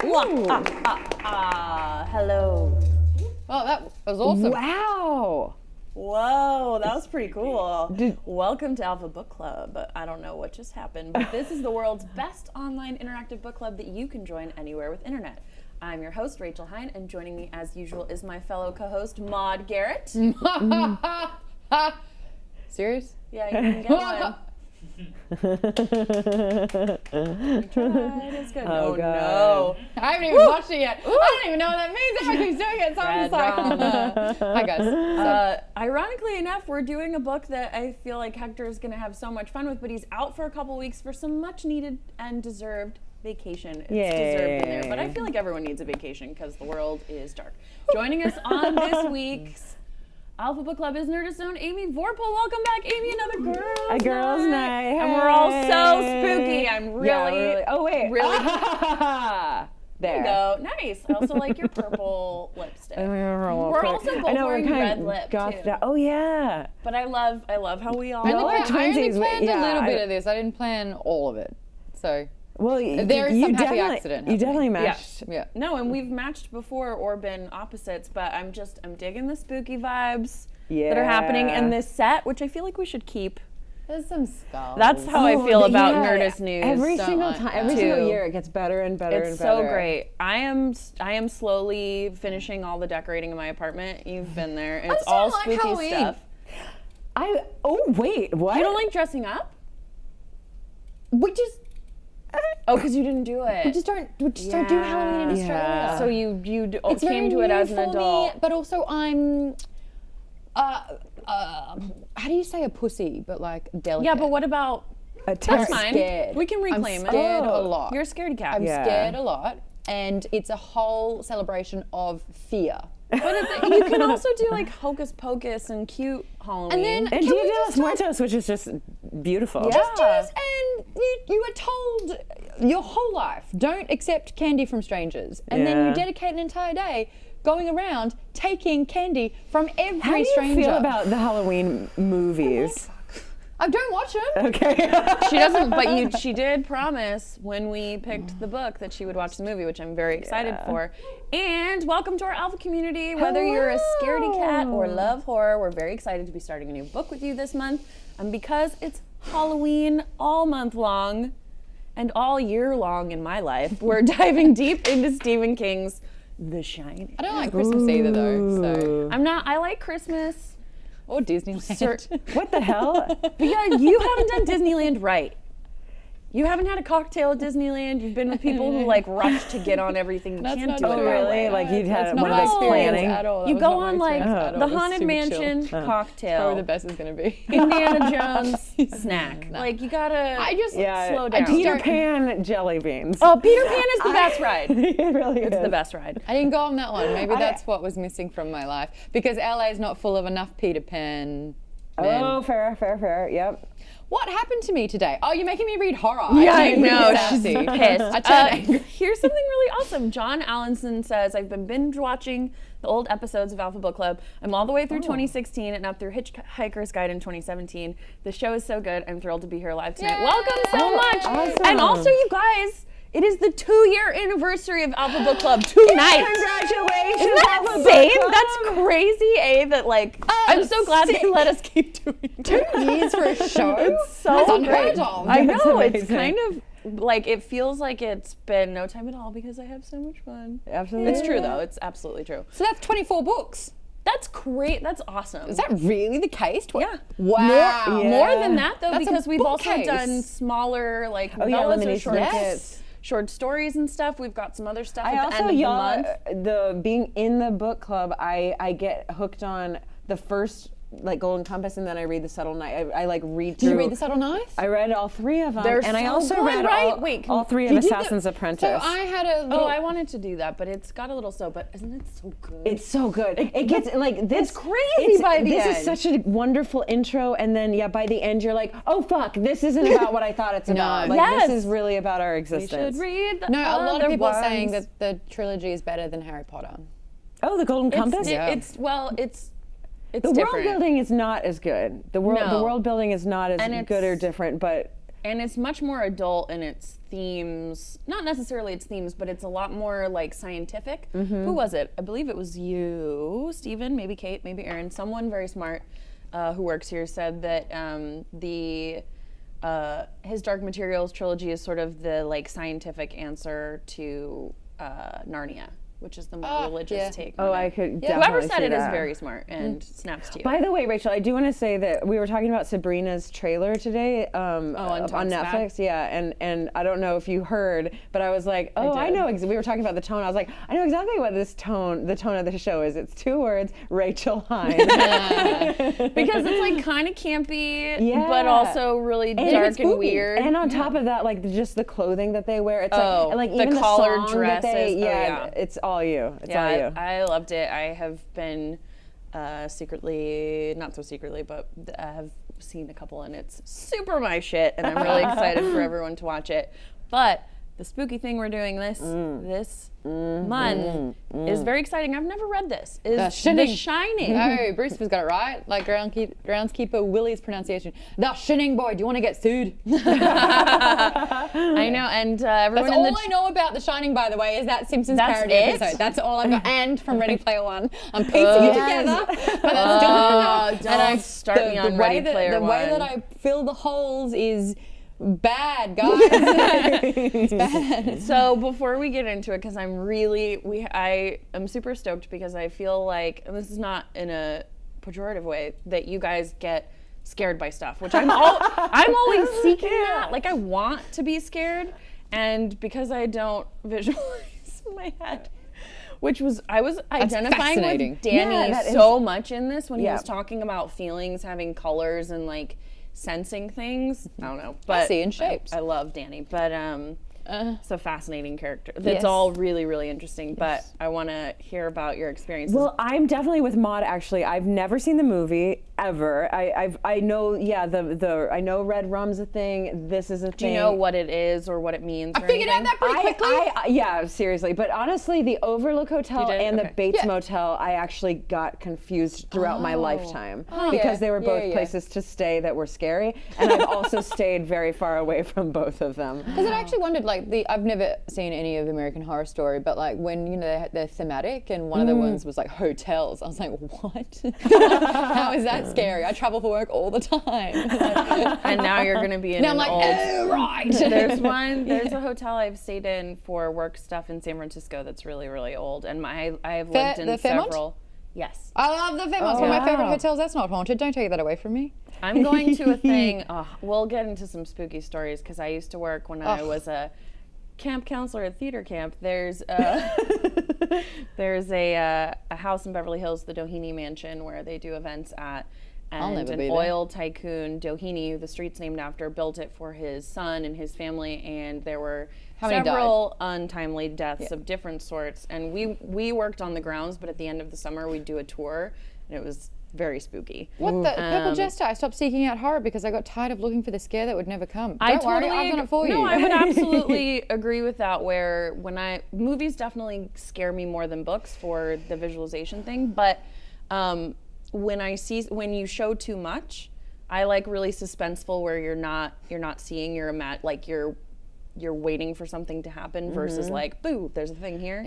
Hello. Oh, that was awesome. Wow. Whoa, that was pretty cool. Welcome to Alpha Book Club. I don't know what just happened, but this is the world's best online interactive book club that you can join anywhere with internet. I'm your host, Rachel Hine, and joining me as usual is my fellow co-host, Maud Garrett. Serious? Yeah, you can get one. It's good. Oh, God. No. I haven't even watched it yet. I don't even know what that means. Everyone keeps doing it, so I'm just like, hi guys. Ironically enough, we're doing a book that I feel like Hector is going to have so much fun with, but he's out for a couple weeks for some much needed and deserved vacation. It's deserved in there, but I feel like everyone needs a vacation because the world is dark. Joining us on this week's Alpha Book Club is Nerdist Zone Amy Vorpal. Welcome back, Amy. Another girls' night. And we're all so spooky. I'm really. Oh wait. Really. There you go. Nice. I also like your purple lipstick. We're also both wearing red lip too. Oh yeah. But I love how we all. I only twinsies, planned yeah, a little bit of this. I didn't plan all of it. So well, there is some happy accident. You definitely matched. Yeah. No, and we've matched before or been opposites, but I'm digging the spooky vibes that are happening in this set, which I feel like we should keep. There's some skulls. That's how I feel about Nerdist News. Every single time, every single year, it gets better and better and better. It's so great. I am slowly finishing all the decorating in my apartment. You've been there. And it's all spooky Halloween. stuff. Wait, what? You don't like dressing up? We just because you didn't do it. we just don't do Halloween in Australia. So you it's came to it as an adult. Me, but also I'm how do you say a pussy, but like delicate? Yeah, but what about? That's fine. Scared. We can reclaim I'm scared it. a lot. You're a scaredy cat. I'm scared a lot, and it's a whole celebration of fear. But you can also do like Hocus Pocus and cute Halloween. And then And Dia de los Muertos, which is just beautiful. Yeah. Just and you are told your whole life, don't accept candy from strangers, and then you dedicate an entire day going around taking candy from every How do you stranger. feel about the Halloween movies? I don't watch them. Okay. She doesn't, but she did promise when we picked the book that she would watch the movie, which I'm very excited for. And welcome to our Alpha community. Whether you're a scaredy cat or love horror, we're very excited to be starting a new book with you this month. And because it's Halloween all month long and all year long in my life, we're diving deep into Stephen King's The Shining. I don't like Christmas either, though. So I like Christmas. or Disneyland. What the hell? Because you haven't done Disneyland right. You haven't had a cocktail at Disneyland. You've been with people who like rush to get on everything. You can't not do it true. that Really? way. Like you'd That's had not one my of those experience planning? at all. That You was go not my on like experience at all. the It was Haunted super chill. Mansion cocktail, Probably the best it's gonna be. Indiana Jones snack. Like you gotta slow down. Peter Pan jelly beans. Oh, Peter Pan is the best ride. It really is. It's the best ride. I didn't go on that one. Maybe that's what was missing from my life because LA is not full of enough Peter Pan. Men. Oh, fair. Yep. What happened to me today? Oh, you're making me read horror. Yeah, I turned know. really She's sassy. pissed. I turned angry. Here's something really awesome. John Allenson says, I've been binge watching the old episodes of Alpha Book Club. I'm all the way through 2016 and up through Hitchhiker's Guide in 2017. The show is so good. I'm thrilled to be here live tonight. Yay! Welcome so much. Awesome. And also, you guys, it is the 2-year anniversary of Alpha Book Club tonight. Congratulations, Isn't that Alpha Book insane? Club. That's crazy, that like, I'm so glad they let us keep doing it. 2 years for a show? It's so That's great. unheard of. I That's know, it's amazing. kind of like, it feels like it's been no time at all because I have so much fun. Absolutely. It's true though, it's absolutely true. So that's 24 books. That's great, that's awesome. Is that really the case? Yeah. Wow. More than that though, That's a because we've also bookcase. done smaller like yeah, novellas or limited short, Yes. short stories and stuff. We've got some other stuff I at the also, end of the y'all, month. being in the book club, I get hooked on the first like Golden Compass, and then I read The Subtle Knife. I like read through. Did you read The Subtle Knife? I read all 3 of them, They're and I so also good, read right? all, Wait, all 3 of you did Assassin's Apprentice. So I had a little... Oh, I wanted to do that, but it's got a little slow, but isn't it so good? It's so good. It gets like this. It's crazy by the This end. is such a wonderful intro, and then by the end you're like, oh fuck, this isn't about what I thought it's about. Like Yes. this is really about our We existence. should read the No, a lot other of people are ones. saying that the trilogy is better than Harry Potter. Oh, the Golden Compass. It's The different. world building is not as good. The world No. building is not as And it's- good or different, but And it's much more adult in its themes. Not necessarily its themes, but it's a lot more like scientific. Who was it? I believe it was you, Stephen, maybe Kate, maybe Aaron. Someone very smart who works here said that his Dark Materials trilogy is sort of the like scientific answer to Narnia, which is the more religious take. Oh, on I it. could definitely Whoever said see it is that. very smart and snaps to you. By the way, Rachel, I do want to say that we were talking about Sabrina's trailer today on on Talks Back? Netflix. Yeah, and I don't know if you heard, but I was like, oh, I did. know. We were talking about the tone. I was like, I know exactly what the tone of the show is. It's 2 words, Rachel Hines. Because it's like kind of campy, Yeah. but also really And dark it's and spooky. weird. And on top of that, like just the clothing that they wear. It's Oh, like the even collared the song that they, dresses. Oh, yeah, yeah. it's all you. It's all yeah, you. I loved it. I have been secretly, not so secretly, but I have seen a couple, and it's super my shit, and I'm really excited for everyone to watch it. But the spooky thing we're doing this month is very exciting. I've never read this. Is The Shining. No, Bruce has got it right. Like groundskeeper Willie's pronunciation. The Shining boy. Do you want to get sued? I know, and everyone That's in all the I know about The Shining, by the way, is that Simpsons That's parody it? episode. That's all I've got. And from Ready Player One. I'm piecing it together, but that's still not enough. don't start me on Ready Player The way One. that I fill the holes is bad, guys. It's bad. So before we get into it, because I am super stoked because I feel like, and this is not in a pejorative way, that you guys get scared by stuff, which I'm always seeking that. Like I want to be scared, and because I don't visualize in my head. I was identifying fascinating. with Danny Yeah, that so much in this when he Yeah. was talking about feelings, having colors, and like sensing things. I don't know, but see in shapes. I love Danny, but it's a fascinating character. It's Yes. all really, really interesting. But I want to hear about your experiences. Well, I'm definitely with Maud. Actually, I've never seen the movie ever. I know, yeah, I know Red Rum's a thing. This is a thing. do you know what it is or what it means? I figured out that pretty quickly. Yeah, seriously. But honestly, the Overlook Hotel You did? and the Okay. Bates Yeah. Motel, I actually got confused throughout my lifetime Oh, because yeah. they were Yeah, both yeah. places to stay that were scary, and I've also stayed very far away from both of them. Because I actually wondered, like, I've never seen any of American Horror Story, but like when they're thematic, and one of the ones was like hotels. I was like, what? How is that scary? I travel for work all the time. And now you're going to be in Now an I'm like, old. oh right. There's a hotel I've stayed in for work stuff in San Francisco that's really, really old, and I have lived in the Fairmont? several. Yes. I love the Fairmont's one of my favorite hotels. That's not haunted. Don't take that away from me. I'm going to a thing. We'll get into some spooky stories because I used to work when I was a camp counselor at theater camp. There's a house in Beverly Hills, the Doheny Mansion, where they do events at. And never an be there. oil tycoon, Doheny, who the street's named after, built it for his son and his family. And there were How many died? several untimely deaths of different sorts. And we worked on the grounds, but at the end of the summer, we'd do a tour, and it was very spooky. What the Purple Jester? I stopped seeking out horror because I got tired of looking for the scare that would never come. Don't worry, I've done it for you. No, I would absolutely agree with that. Where movies definitely scare me more than books for the visualization thing, but when you show too much, I like really suspenseful where you're not seeing, you're waiting for something to happen versus like, boo, there's a thing here.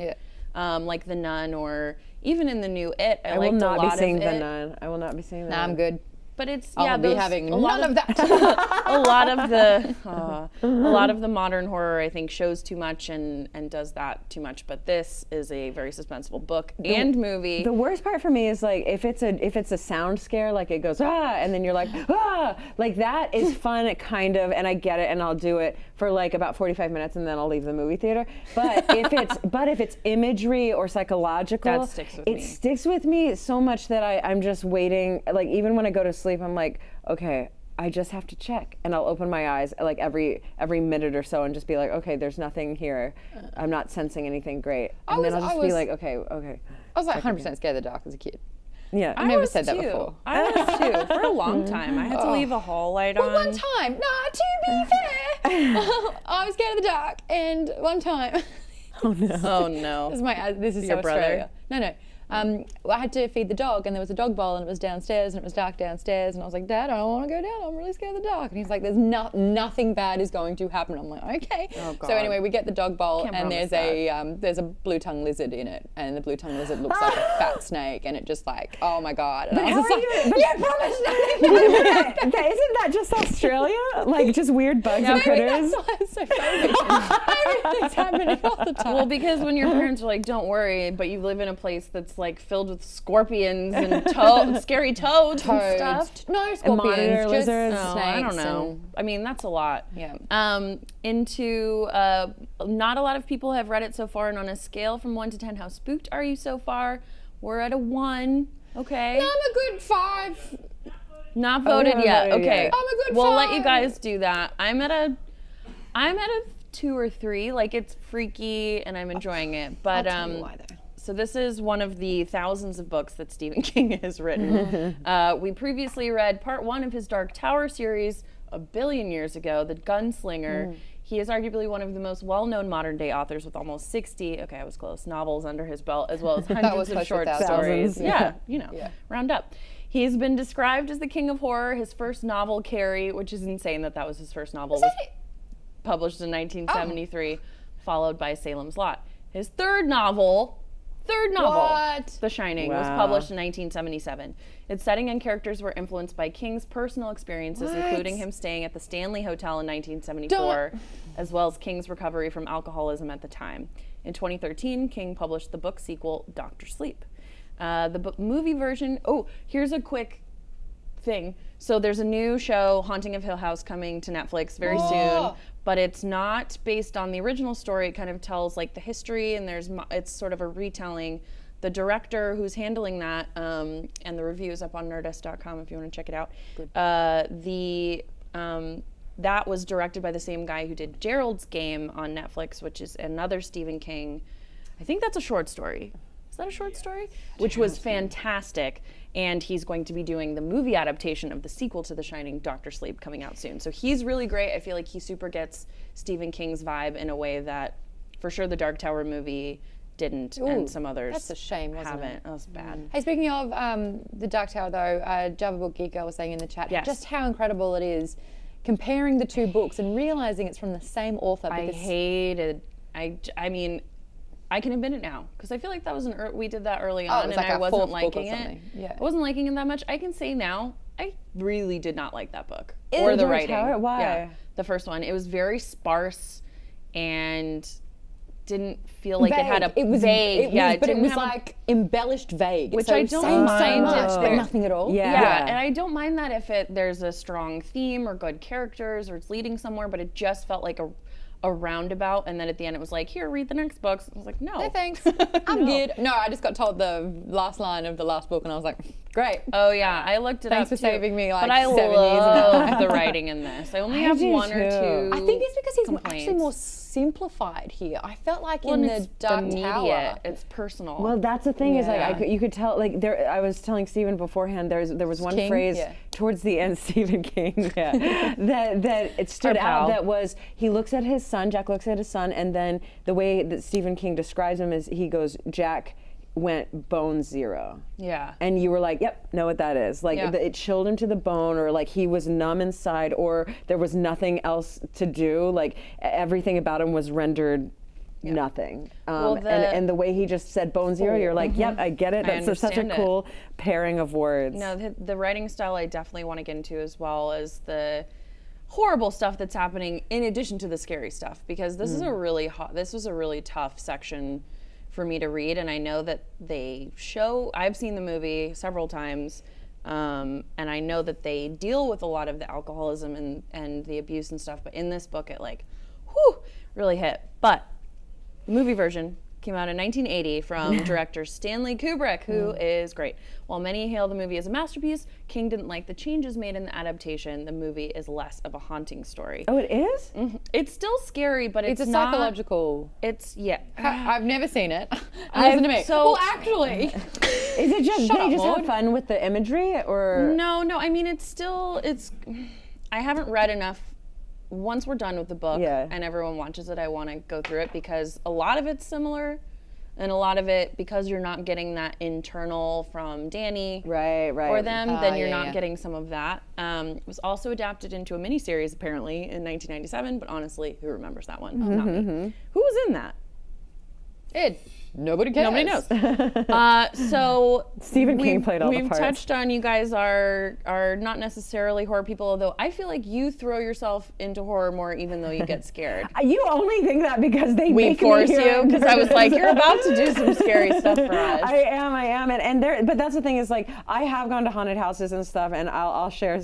Yeah. Like The Nun, or even in the new It. I will liked not a be lot seeing of The It. Nun. I will not be seeing The Nah, Nun. I'm good. But it's I'll be having a lot none of that. a lot of the modern horror, I think, shows too much and does that too much. But this is a very suspenseful book and movie. The worst part for me is like if it's a sound scare, like it goes and then you're like like that is fun kind of, and I get it and I'll do it for like about 45 minutes and then I'll leave the movie theater. But if it's imagery or psychological, That sticks with me. sticks with me so much that I'm just waiting. Like even when I go to sleep, I'm like, okay, I just have to check, and I'll open my eyes like every minute or so and just be like, okay, there's nothing here. I'm not sensing anything great, and then I'll just be like, okay. I was like 100% scared of the dark as a kid. Yeah. I never was said that too. before. I was too. For a long time, I had to leave a hall light on. Well, one time, to be fair, I was scared of the dark, and one time, Oh no. this is Your so brother? Australia. No, I had to feed the dog, and there was a dog bowl, and it was downstairs, and it was dark downstairs, and I was like, Dad, I don't want to go down. I'm really scared of the dark. And he's like, there's nothing bad is going to happen. I'm like, okay. Oh, God. So anyway, we get the dog bowl, Can't and promise there's a blue tongue lizard in it, and the blue tongue lizard looks like a fat snake, and it just like, oh my God. And I was just like, you promised nothing. Isn't that just Australia? Like just weird bugs and critters? That's why it's so funny. Everything's happening all the time. Well, because when your parents are like, "Don't worry," but you live in a place that's like filled with scorpions and scary toads and stuff. No And scorpions, monitor just lizards. Oh, snakes. I don't know. and- I mean, that's a lot. Yeah. Not a lot of people have read it so far, and on a scale from 1 to 10, how spooked are you so far? We're at a 1. Okay. I'm a good 5. Not voted haven't yet. voted Okay. yet. I'm a good We'll let you 5. guys do that. I'm at a 2 or 3. Like, it's freaky and I'm enjoying it. But I'll tell you why, though. so this is one of the thousands of books that Stephen King has written. We previously read part 1 of his Dark Tower series a billion years ago, The Gunslinger. He is arguably one of the most well-known modern-day authors with almost 60, okay, I was close, novels under his belt, as well as was hundreds of close to short thousands. stories. Thousands. Yeah, you know, Yeah. round up. He's been described as the king of horror. His first novel, Carrie, which is insane that was his first novel, was published in 1973, followed by Salem's Lot. His third novel, What? The Shining, was Wow. published in 1977. Its setting and characters were influenced by King's personal experiences, What? including him staying at the Stanley Hotel in 1974, Don't- as well as King's recovery from alcoholism at the time. In 2013, King published the book sequel, Dr. Sleep. The movie version, here's a quick thing. So there's a new show, Haunting of Hill House, coming to Netflix very soon, Oh. but it's not based on the original story. It kind of tells like the history, and it's sort of a retelling. The director who's handling that, and the review is up on nerdist.com if you want to check it out. That was directed by the same guy who did Gerald's Game on Netflix, which is another Stephen King. I think that's a short story. Is that a short story? Which was fantastic. And he's going to be doing the movie adaptation of the sequel to The Shining, Dr. Sleep, coming out soon. So he's really great. I feel like he super gets Stephen King's vibe in a way that, for sure, the Dark Tower movie didn't, and some others that's a shame, wasn't haven't. it? That was bad. Hey, speaking of the Dark Tower, though, Java Book Geek, I was saying in the chat, Yes. just how incredible it is comparing the two books and realizing it's from the same author. I because hated. I mean, I can admit it now because I feel like that was we did that early on, it was and like I our wasn't fourth book or liking it. something. Yeah. I wasn't liking it that much. I can say now, I really did not like that book In or the Dark writing. Tower? Why? Yeah, the first one. It was very sparse and didn't feel like it had a it was vague. but it didn't was have a- like embellished vague. Which so I don't saying mind so much, if but there- nothing at all. Yeah. Yeah, and I don't mind that if there's a strong theme or good characters or it's leading somewhere, but it just felt like a roundabout, and then at the end it was like, here, read the next book. So I was like, no. No thanks. I'm good. No, I just got told the last line of the last book, and I was like, great. Oh yeah, I looked it Thanks up for too. saving me, like, but I 7 years of love my the life. writing in this. I only I have do one or too. two. I think it's because he's complaints. actually more simplified here. I felt like Well, in and the it's Dark immediate. Tower. It's personal. Well, that's the thing is like Yeah. you could tell like there. I was telling Stephen beforehand. There was one King? phrase Yeah. towards the end, Stephen King, yeah, that it stood Our out. pal. That was he looks at his son. Jack looks at his son, and then the way that Stephen King describes him is he goes, Jack went bone zero. yeah. And you were like, yep, know what that is. Like Yeah. it chilled him to the bone, or like he was numb inside, or there was nothing else to do. Like everything about him was rendered nothing. Well, And the way he just said bone zero, you're like, yep, I get it. I That's such a understand it. cool pairing of words. No, the writing style I definitely want to get into, as well as the horrible stuff that's happening in addition to the scary stuff, because this is a really this was a really tough section for me to read, and I know that I've seen the movie several times, and I know that they deal with a lot of the alcoholism and the abuse and stuff, but in this book it really hit. But the movie version came out in 1980 from director Stanley Kubrick, who is great. While many hail the movie as a masterpiece, King didn't like the changes made in the adaptation. The movie is less of a haunting story. Oh, it is? It's still scary, but it's It's a not, psychological. It's, yeah. I've never seen it. I've- Listen to me. so- well, actually, Is it just Shut they up, just Maud. have fun with the imagery, or No, I mean, I haven't read enough. Once we're done with the book Yeah. and everyone watches it, I want to go through it because a lot of it's similar. And a lot of it, because you're not getting that internal from Danny Right. or them, then you're yeah, not yeah. getting some of that. It was also adapted into a miniseries apparently in 1997, but honestly, who remembers that one? Not me. Who was in that? Nobody cares. Nobody knows. So Stephen King played all the We've parts. touched on you guys are not necessarily horror people, although I feel like you throw yourself into horror more even though you get scared. You only think that because they We make force me hear you because I was like, you're about to do some scary stuff for us. I am, and there. But that's the thing is like I have gone to haunted houses and stuff, and I'll share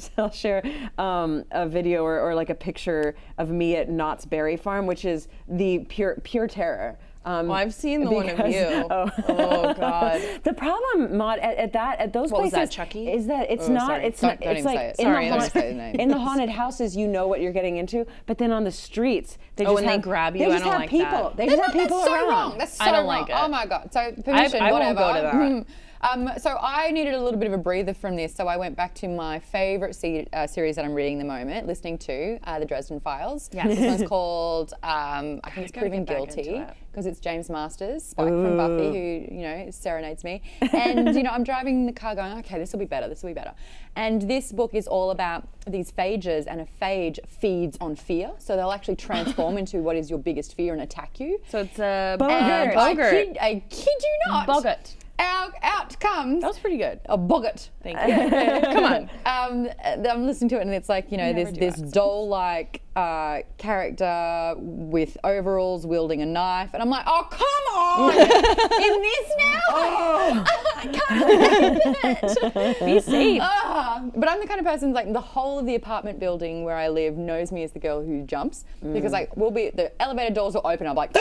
a video or like a picture of me at Knott's Berry Farm, which is the pure terror. Well, I've seen the one of you. Oh God. The problem, Maud, at those What was places that, Chucky? is that it's Oh, not. sorry. It's Don't- not. don't It's even like say it. in Sorry, the don't haunt- say the name. in the haunted houses, you know what you're getting into, but then on the streets, they Oh, just when they have, grab you, They I just don't have like people. that. They just have That's people so around. wrong. That's so I don't wrong. like it. Oh my God. So permission, I won't whatever. go to that. So I needed a little bit of a breather from this, so I went back to my favorite series that I'm reading at the moment, listening to The Dresden Files. Yes. This one's called, I think it's gotta Proven get back into Guilty, it. because it's James Masters, Spike from Buffy, who, serenades me. And, I'm driving the car going, okay, this will be better, this will be better. And this book is all about these phages, and a phage feeds on fear. So they'll actually transform into what is your biggest fear and attack you. So it's a Bogart. And Bogart. I kid you not. Bogart. Out comes That was pretty good. a boggart. Thank you. Come on. I'm listening to it and it's like, this doll-like character with overalls wielding a knife. And I'm like, oh, come on! In this now? I can't believe it. Be safe. But I'm the kind of person, like, the whole of the apartment building where I live knows me as the girl who jumps. Because, like, the elevator doors will open. I'm like,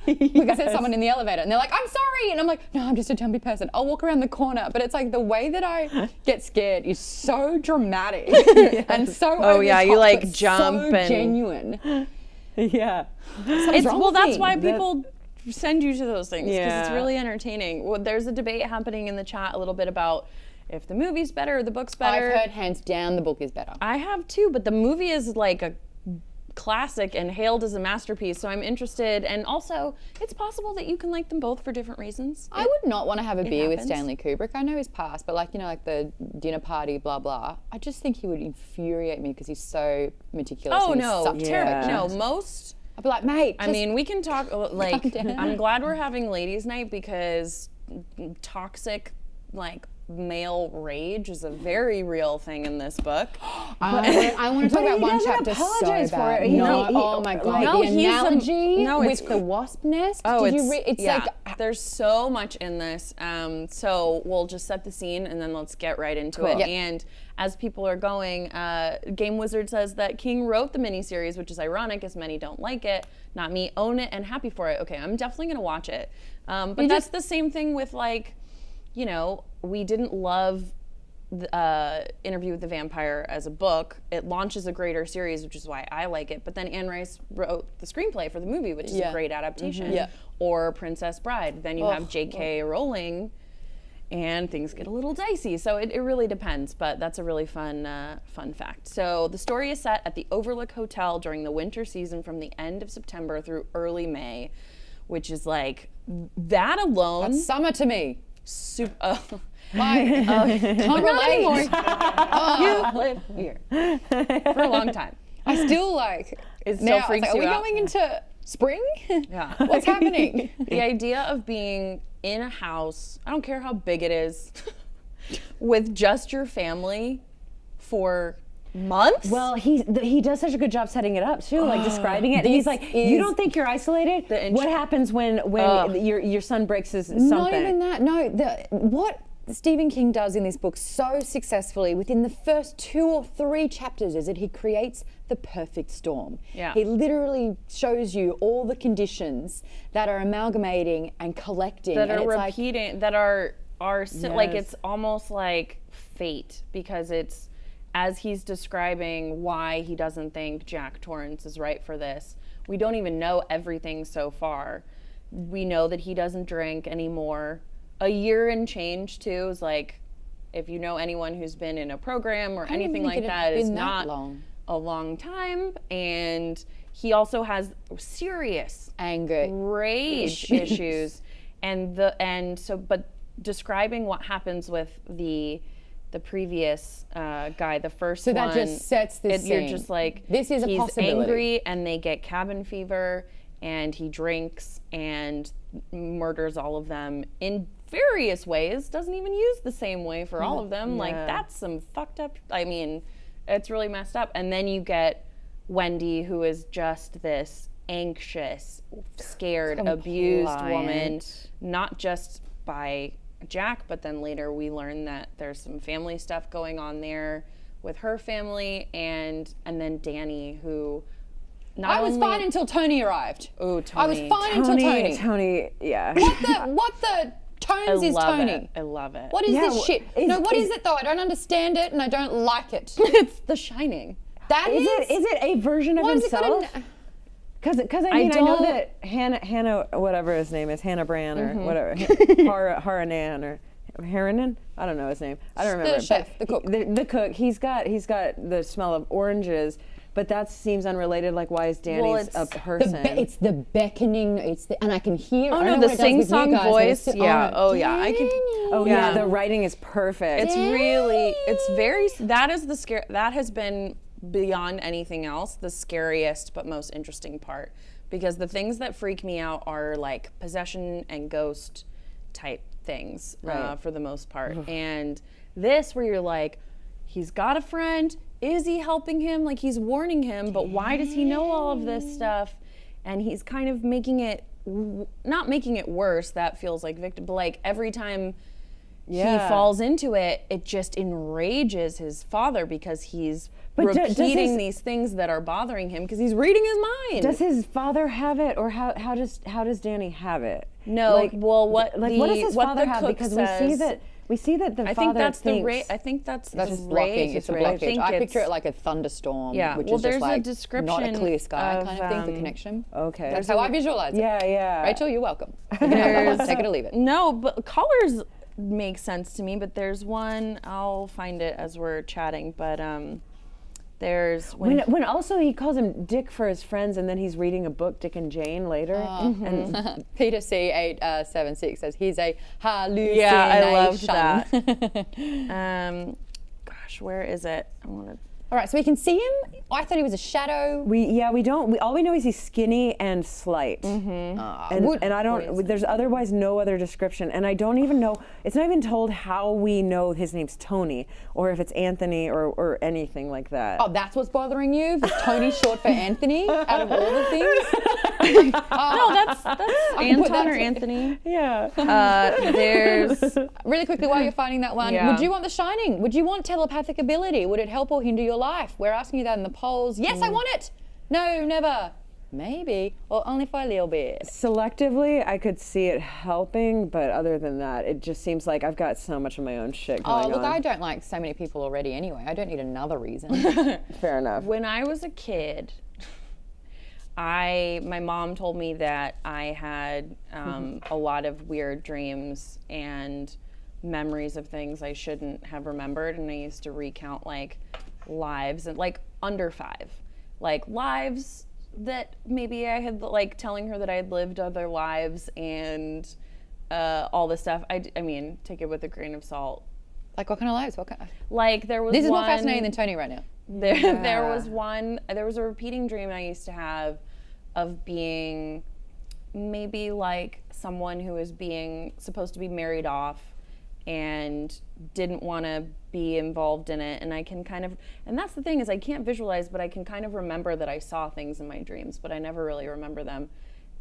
because there's someone in the elevator. And they're like, I'm sorry. And I'm like, no, I'm just a jumpy person. I'll walk around the corner. But it's like the way that I get scared is so dramatic and so Oh, yeah, you, over-the-top, like, but jump so and- genuine. Yeah. That's why people send you to those things because it's Yeah. really entertaining. Well, there's a debate happening in the chat a little bit about if the movie's better or the book's better. I've heard hands down the book is better. I have too, but the movie is like a classic and hailed as a masterpiece. So I'm interested, and also it's possible that you can like them both for different reasons. I would not want to have a beer with happens. Stanley Kubrick. I know he's passed, but like the dinner party, blah blah. I just think he would infuriate me because he's so meticulous. Oh and he's no, such a terrible. perfectionist. No, most. I'd be like, mate. I mean, we can talk. Like, down. I'm glad we're having ladies' night because toxic, like, male rage is a very real thing in this book. I want to talk But about he one doesn't chapter so apologize for bad. it. He- No, he- oh my god, No, the he's a- analogy no, it's- with the wasp nest. Oh, Did it's you it's yeah. like There's so much in this. So we'll just set the scene and then let's get right into it. Cool. Yep. And as people are going, Game Wizard says that King wrote the miniseries, which is ironic as many don't like it. Not me. Own it and happy for it. Okay, I'm definitely gonna watch it. But that's the same thing with like, we didn't love the Interview with the Vampire as a book. It launches a greater series, which is why I like it. But then Anne Rice wrote the screenplay for the movie, which is a Yeah. great adaptation. Yeah. Or Princess Bride. Then you have J.K. Rowling, and things get a little dicey. So it really depends, but that's a really fun fact. So the story is set at the Overlook Hotel during the winter season from the end of September through early May, which is like, that alone. summer to me. Super. Can't relate. You live here for a long time. I still like. It still now, freaks are you we out? going into spring? Yeah. What's happening? The idea of being in a house, I don't care how big it is, with just your family for months. Well, he does such a good job setting it up too, like describing it. And he's like, is- you don't think you're isolated? What happens when your son breaks his something? Not even that. No, what Stephen King does in this book so successfully within the first 2 or 3 chapters is that he creates the perfect storm. Yeah. He literally shows you all the conditions that are amalgamating and collecting. that and are it's like, repeating, that are like, Yes. it's almost like fate, because it's, as he's describing why he doesn't think Jack Torrance is right for this, we don't even know everything so far. We know that he doesn't drink anymore. A year and change too is like, if you know anyone who's been in a program or didn't anything think like it had that, it's been that not long. a long time. And he also has serious anger. rage issues. but describing what happens with the previous guy, the first So one. that just sets the You're scene. just like, This is a he's possibility. angry and they get cabin fever and he drinks and murders all of them in various ways. Doesn't even use the same way for all of them. Like, that's some fucked up. I mean, it's really messed up. And then you get Wendy, who is just this anxious, scared, abused woman, not just by Jack, but then later we learn that there's some family stuff going on there with her family, and then Danny, who I was fine until Tony arrived. Oh, I was Tony. fine until Tony. Tony, yeah. What the tones is Tony? It. I love it. What is Yeah, this shit? What is it though? I don't understand it and I don't like it. It's The Shining. That Is it a version of Why has it got himself? an- Because I mean, I know don't- that Hannah, whatever his name is, Hannah Brand or whatever, Haranan or Haranan, I don't know his name. I don't remember. chef, but the cook. The cook. He's got the smell of oranges, but that seems unrelated. Like, why is Danny's a person? It's the beckoning. And I can hear. Oh I don't no, know the what it does with you sing-song guys, but voice. it's- Yeah. Oh yeah. I can. oh yeah, the writing is perfect. It's really. It's very. That is the scare. That has been beyond anything else the scariest but most interesting part, because the things that freak me out are like possession and ghost type things for the most part. And this, where you're like, he's got a friend. Is he helping him? Like, he's warning him, but why does he know all of this stuff? And he's kind of making it, not making it worse. That feels like victim, but like every time he falls into it, it just enrages his father because he's does repeating his- these things that are bothering him because he's reading his mind. Does his father have it, or how does Danny have it? No, Like, well, what what the- does his what father the have? cook Because says- we see that the I father think that's the thinks. I think that's That's the blocking. rage. It's a I blockage. think I picture it's- it like a thunderstorm, Yeah, which well, is just there's a like not a description clear sky of, kind of thing. The connection. Okay. That's how I visualize it. Yeah. Rachel, you're welcome. You can have that one. Take it or leave it. No, but colors make sense to me. But there's one. I'll find it as we're chatting. But there's When also he calls him Dick for his friends, and then he's reading a book, Dick and Jane, later. And Peter C876 says he's a hallucination. yeah, I loved that. Gosh, where is it? I want to. All right, so we can see him. I thought he was a shadow. we don't. All we know is he's skinny and slight. And I don't. There's otherwise no other description, and I don't even know. It's not even told how we know his name's Tony, or if it's Anthony, or anything like that. Oh, that's what's bothering you? Is Tony short for Anthony out of all the things? No, that's can put Anton that or to- Anthony. Yeah. There's Really quickly, while you're finding that one, Yeah. would you want The Shining? Would you want telepathic ability? Would it help or hinder your life? We're asking you that in the polls. Yes, I want it. No, never. Maybe, or only for a little bit. Selectively, I could see it helping, but other than that, it just seems like I've got so much of my own shit going Oh, look, on. I don't like so many people already anyway. I don't need another reason. Fair enough. when I was a kid. My mom told me that I had a lot of weird dreams and memories of things I shouldn't have remembered, and I used to recount like lives and like under 5, like lives that maybe I had, like telling her that I had lived other lives and all this stuff. I mean, take it with a grain of salt. Like what kind of lives? What kind? Like there was This is more one- fascinating than Tony right now. there was a repeating dream I used to have of being maybe like someone who was being supposed to be married off and didn't want to be involved in it. And I can kind of, and that's the thing, is I can't visualize, but I can kind of remember that I saw things in my dreams, but I never really remember them.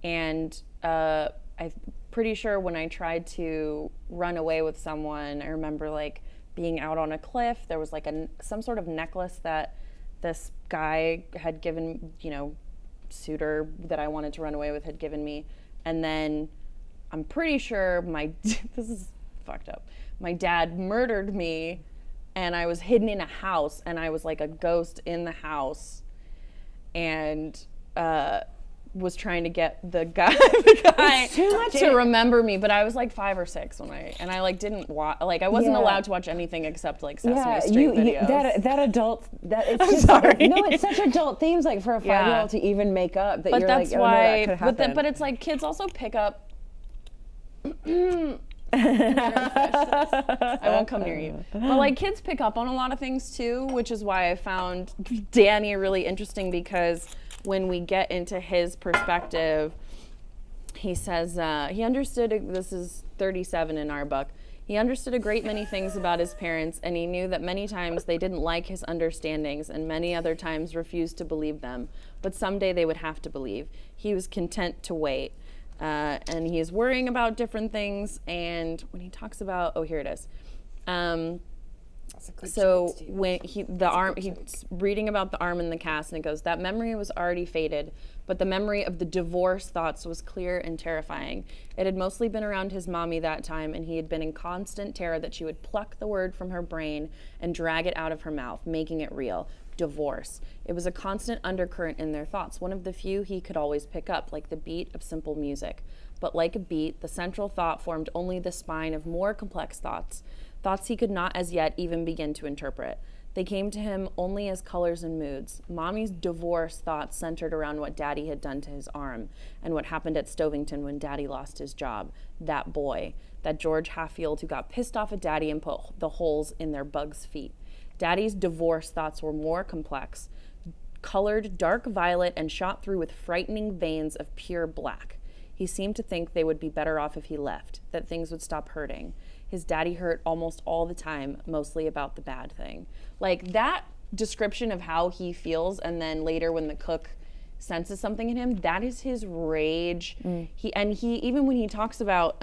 And I'm pretty sure when I tried to run away with someone, I remember like being out on a cliff. There was like some sort of necklace that this guy had given, suitor that I wanted to run away with had given me. And then I'm pretty sure this is fucked up. My dad murdered me, and I was hidden in a house, and I was like a ghost in the house, and was trying to get the guy to remember me. But I was like 5 or 6 when I like didn't watch, like I wasn't Yeah. allowed to watch anything except like Sesame Yeah, Street videos. that adult that it's I'm just sorry. no, it's such adult themes like for a 5-year-old to even make up that But you're that's like, oh, why. no, that could happen. But it's like kids also pick up I won't come near you. But like kids pick up on a lot of things too, which is why I found Danny really interesting, because when we get into his perspective, he says he understood, this is 37 in our book, he understood a great many things about his parents, and he knew that many times they didn't like his understandings and many other times refused to believe them. But someday they would have to believe. He was content to wait. And he is worrying about different things. And when he talks about, oh, here it is. So when he's reading about the arm in the cast, and it goes, that memory was already faded, but the memory of the divorce thoughts was clear and terrifying. It had mostly been around his mommy that time, and he had been in constant terror that she would pluck the word from her brain and drag it out of her mouth, making it real. Divorce. It was a constant undercurrent in their thoughts, one of the few he could always pick up, like the beat of simple music. But like a beat, the central thought formed only the spine of more complex thoughts he could not as yet even begin to interpret. They came to him only as colors and moods. Mommy's divorce thoughts centered around what Daddy had done to his arm and what happened at Stovington when Daddy lost his job. That boy, that George Hatfield who got pissed off at Daddy and put the holes in their bugs' feet. Daddy's divorce thoughts were more complex, colored dark violet and shot through with frightening veins of pure black. He seemed to think they would be better off if he left, that things would stop hurting. His daddy hurt almost all the time, mostly about the bad thing. Like that description of how he feels, and then later when the cook senses something in him, that is his rage. He even when he talks about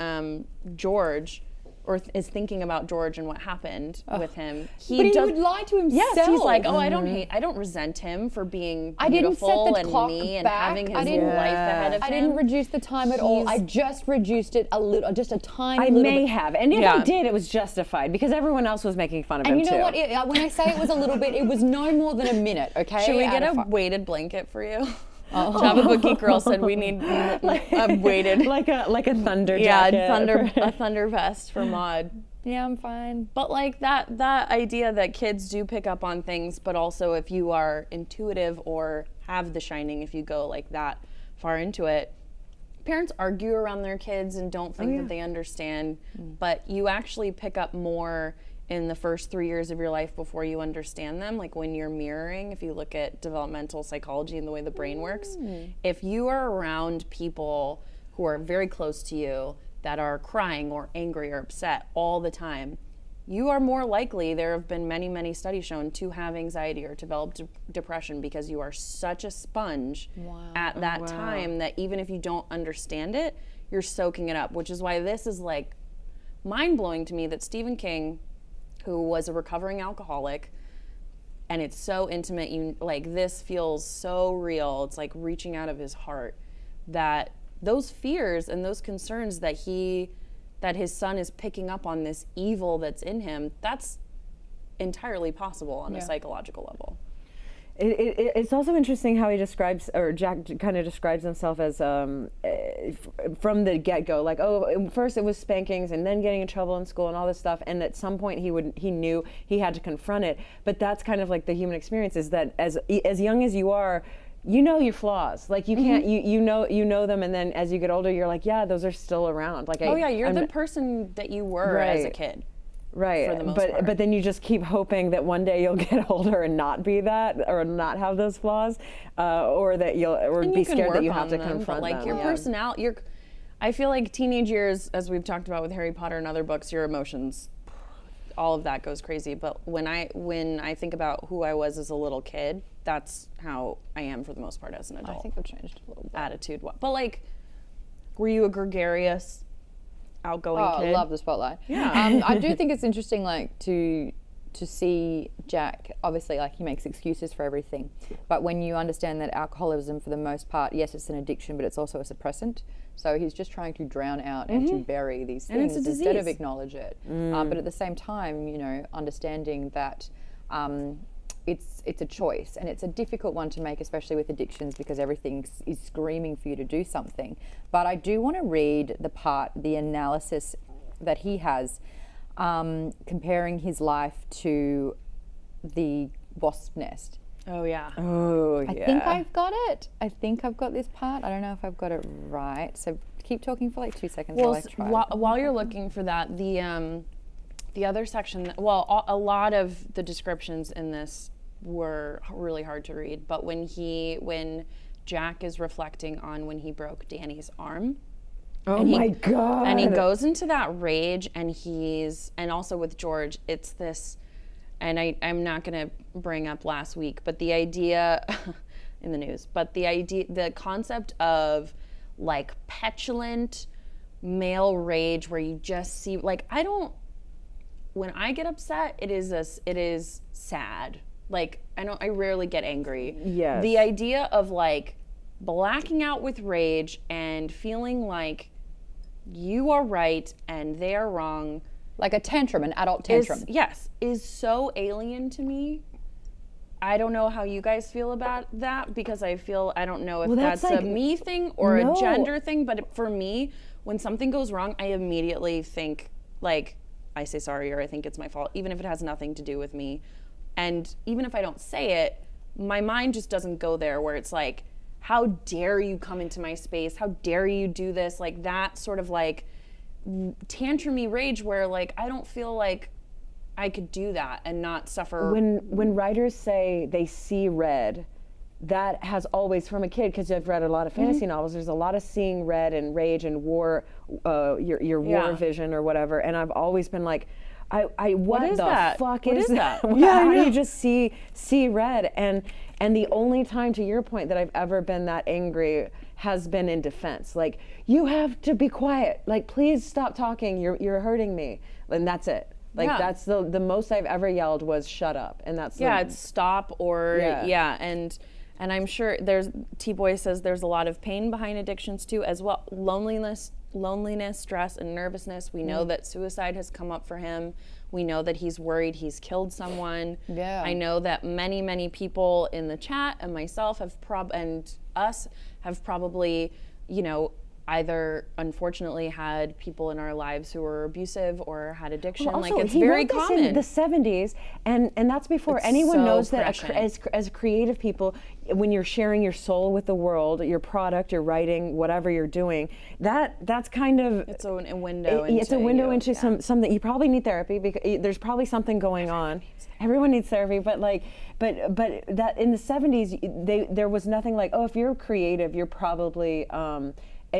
George, or is thinking about George and what happened with him. But he would lie to himself. Yes, he's like, oh, I don't resent him for being beautiful and me and having his life ahead of him. I didn't reduce the time at all. I just reduced it a little, just a tiny little bit. I may have, and if I did, it was justified because everyone else was making fun of him And you know too. what? When I say it was a little bit, it was no more than a minute. Okay. Should we get a weighted blanket for you? Java Bookie Girl said we need a weighted, like a thunder jacket. a thunder vest for Maud. Yeah, I'm fine. But like that idea that kids do pick up on things, but also if you are intuitive or have the shining, if you go like that far into it, parents argue around their kids and don't think that they understand, but you actually pick up more in the first 3 years of your life before you understand them. Like when you're mirroring, if you look at developmental psychology and the way the brain works, if you are around people who are very close to you that are crying or angry or upset all the time, you are more likely, there have been many, many studies shown, to have anxiety or develop depression because you are such a sponge at that time that even if you don't understand it, you're soaking it up, which is why this is like mind-blowing to me that Stephen King, who was a recovering alcoholic, and it's so intimate, this feels so real, it's like reaching out of his heart, that those fears and those concerns that his son is picking up on this evil that's in him, that's entirely possible on a psychological level. It's also interesting how he describes, or Jack kind of describes himself as from the get-go, like, oh, first it was spankings and then getting in trouble in school and all this stuff, and at some point he knew he had to confront it. But that's kind of like the human experience, is that as young as you are, you know your flaws. Like you can't, you know them, and then as you get older, you're like, yeah, those are still around. Like, you're the person that you were as a kid. Right, for the most part. But then you just keep hoping that one day you'll get older and not be that, or not have those flaws, or that be scared that you have to confront them. Like your personality, I feel like teenage years, as we've talked about with Harry Potter and other books, your emotions, all of that goes crazy. But when I think about who I was as a little kid, that's how I am for the most part as an adult. I think I've changed a little bit. Attitude, but like, were you a gregarious, outgoing kid? I love the spotlight. Yeah. I do think it's interesting, like, to see Jack, obviously, like, he makes excuses for everything. But when you understand that alcoholism, for the most part, yes, it's an addiction, but it's also a suppressant. So he's just trying to drown out and to bury these things instead of acknowledge it. But at the same time, understanding that it's a choice, and it's a difficult one to make, especially with addictions, because everything is screaming for you to do something. But I do want to read the analysis that he has, comparing his life to the wasp nest. Oh yeah. Oh, yeah. I think I've got it. I think I've got this part. I don't know if I've got it right. So keep talking for like 2 seconds Well, while I try. while you're looking for that, the other section, a lot of the descriptions in this were really hard to read. But when Jack is reflecting on when he broke Danny's arm. Oh and my God. And he goes into that rage, and also with George, it's this, and I'm not going to bring up last week, but the idea in the news, but the concept of like petulant male rage where you just see, like, when I get upset, it is sad. Like, I rarely get angry. Yes. The idea of like blacking out with rage and feeling like you are right and they are wrong. Like a tantrum, an adult tantrum. Is so alien to me. I don't know how you guys feel about that, because I don't know if that's that's like- a me thing or No. a gender thing, but for me, when something goes wrong, I immediately think, like, I say sorry or I think it's my fault, even if it has nothing to do with me. And even if I don't say it, my mind just doesn't go there, where it's like, how dare you come into my space? How dare you do this? Like that sort of like tantrumy rage where like I don't feel like I could do that and not suffer. When writers say they see red, that has always, from a kid, because I've read a lot of fantasy novels, there's a lot of seeing red and rage and war, your war vision or whatever, and I've always been like, what is the that? fuck What is is that? that? How do you just see red? And the only time, to your point, that I've ever been that angry has been in defense. Like, you have to be quiet. Like, please stop talking. You're hurting me. And that's it. Like, that's the most I've ever yelled was shut up. And that's it's stop or and I'm sure T-Boy says there's a lot of pain behind addictions too, as well. Loneliness, stress, and nervousness. We know that suicide has come up for him. We know that he's worried he's killed someone. Yeah. I know that many people in the chat and myself have probably, either unfortunately had people in our lives who were abusive or had addiction. Well, also, like, it's he very wrote this common. in the 70s, and that's before It's anyone so knows that prescient. as creative people, when you're sharing your soul with the world, your product, your writing, whatever you're doing, that's kind of It's a window into it's a window you, into yeah. something. You probably need therapy, because there's probably something going on. Everyone needs therapy, but that in the 70s, there was nothing like, oh, if you're creative, you're probably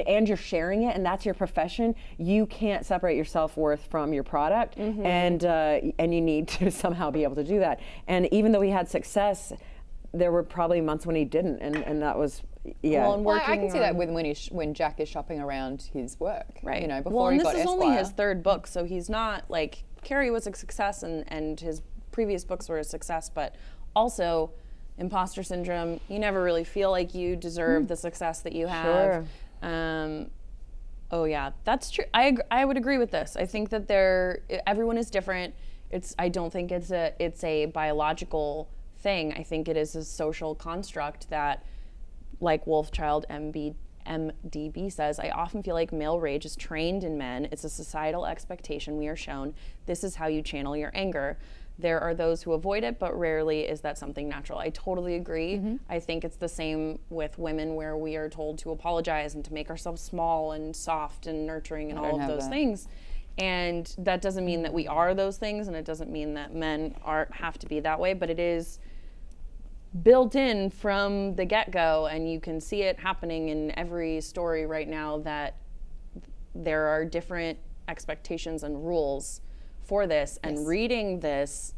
and you're sharing it, and that's your profession, you can't separate your self-worth from your product, and you need to somehow be able to do that. And even though he had success, there were probably months when he didn't, and that was, Well, and Well, I can see that on- when Jack is shopping around his work, Right. You know, before well, he and got this is Esquire. only his third book, so he's not like, Carrie was a success and his previous books were a success, but also imposter syndrome. You never really feel like you deserve the success that you have. Sure. Oh yeah, that's true. I would agree with this. I think that everyone is different. I don't think it's a biological thing. I think it is a social construct that, like Wolfchild MDB says, I often feel like male rage is trained in men. It's a societal expectation we are shown. This is how you channel your anger. There are those who avoid it, but rarely is that something natural. I totally agree. I think it's the same with women, where we are told to apologize and to make ourselves small and soft and nurturing and all of those things. And that doesn't mean that we are those things, and it doesn't mean that men have to be that way, but it is built in from the get-go, and you can see it happening in every story right now, that there are different expectations and rules for this. And reading this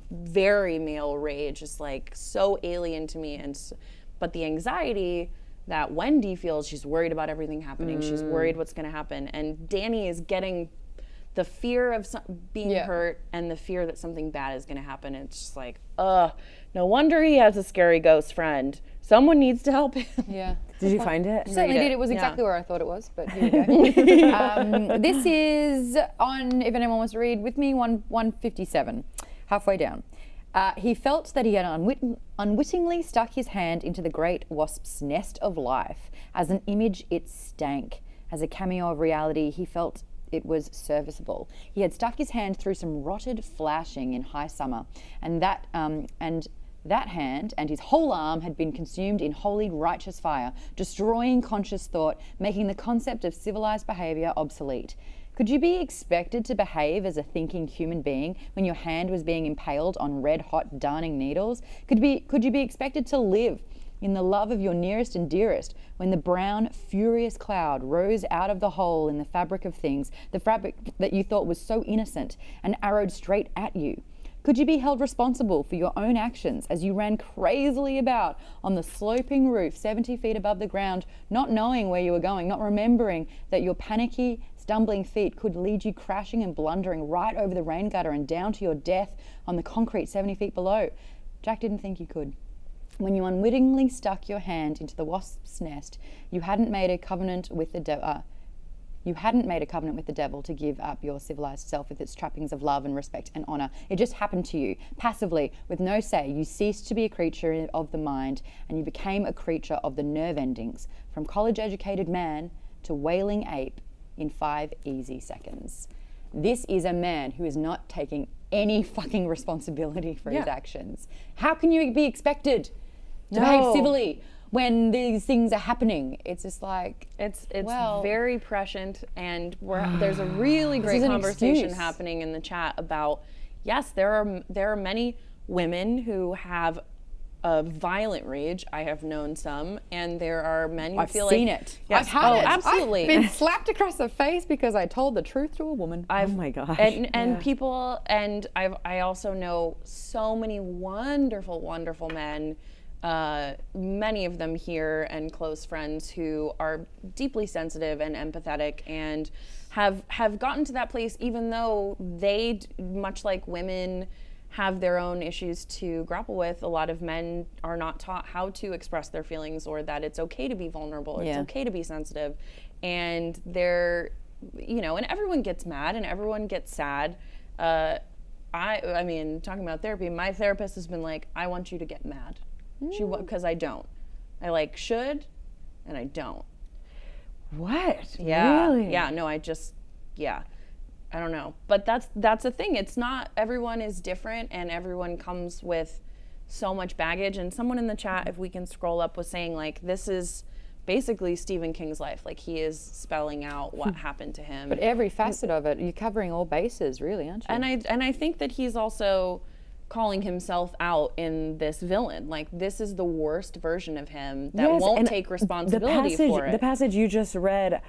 very male rage is like so alien to me, but the anxiety that Wendy feels, she's worried about everything happening, she's worried what's going to happen, and Danny is getting the fear of being hurt and the fear that something bad is going to happen. It's just like, no wonder he has a scary ghost friend. Someone needs to help him. Yeah. Did you find it? Certainly Read did. it. It was Yeah. exactly where I thought it was, but here we go. This is on, if anyone wants to read with me, 157, halfway down. He felt that he had unwittingly stuck his hand into the great wasp's nest of life. As an image, it stank. As a cameo of reality, he felt it was serviceable. He had stuck his hand through some rotted flashing in high summer, and That hand and his whole arm had been consumed in holy righteous fire, destroying conscious thought, making the concept of civilized behavior obsolete. Could you be expected to behave as a thinking human being when your hand was being impaled on red-hot darning needles? Could you be expected to live in the love of your nearest and dearest when the brown, furious cloud rose out of the hole in the fabric of things, the fabric that you thought was so innocent, and arrowed straight at you? Could you be held responsible for your own actions as you ran crazily about on the sloping roof 70 feet above the ground, not knowing where you were going, not remembering that your panicky, stumbling feet could lead you crashing and blundering right over the rain gutter and down to your death on the concrete 70 feet below? Jack didn't think you could. When you unwittingly stuck your hand into the wasp's nest, you hadn't made a covenant with the devil. You hadn't made a covenant with the devil to give up your civilized self with its trappings of love and respect and honor. It just happened to you, passively, with no say. You ceased to be a creature of the mind, and you became a creature of the nerve endings, from college-educated man to wailing ape in 5 easy seconds. This is a man who is not taking any fucking responsibility for his actions. How can you be expected to behave civilly when these things are happening? It's just like it's very prescient, and there's a really great conversation happening in the chat about, yes, there are many women who have a violent rage. I have known some, and there are men who feel like... I've seen it. Yes. I've had it. Absolutely. I've been slapped across the face because I told the truth to a woman. Oh my gosh. And people, and I also know so many wonderful, wonderful men, many of them here and close friends who are deeply sensitive and empathetic and have gotten to that place, even though they, much like women, have their own issues to grapple with. A lot of men are not taught how to express their feelings, or that it's okay to be vulnerable, it's okay to be sensitive. And they're, and everyone gets mad and everyone gets sad. I mean, talking about therapy, my therapist has been like, I want you to get mad. Because I don't. I should, and I don't. What? Yeah. Really? Yeah, no, I don't know. But that's the thing. It's not, everyone is different, and everyone comes with so much baggage. And someone in the chat, if we can scroll up, was saying this is basically Stephen King's life. He is spelling out what happened to him. But every facet of it, you're covering all bases, really, aren't you? And I think that he's also calling himself out in this villain. This is the worst version of him that won't take responsibility for it. The passage you just read,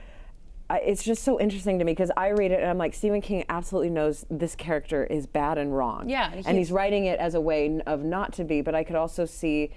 it's just so interesting to me, because I read it and I'm like, Stephen King absolutely knows this character is bad and wrong. Yeah. And he's writing it as a way of not to be, but I could also see,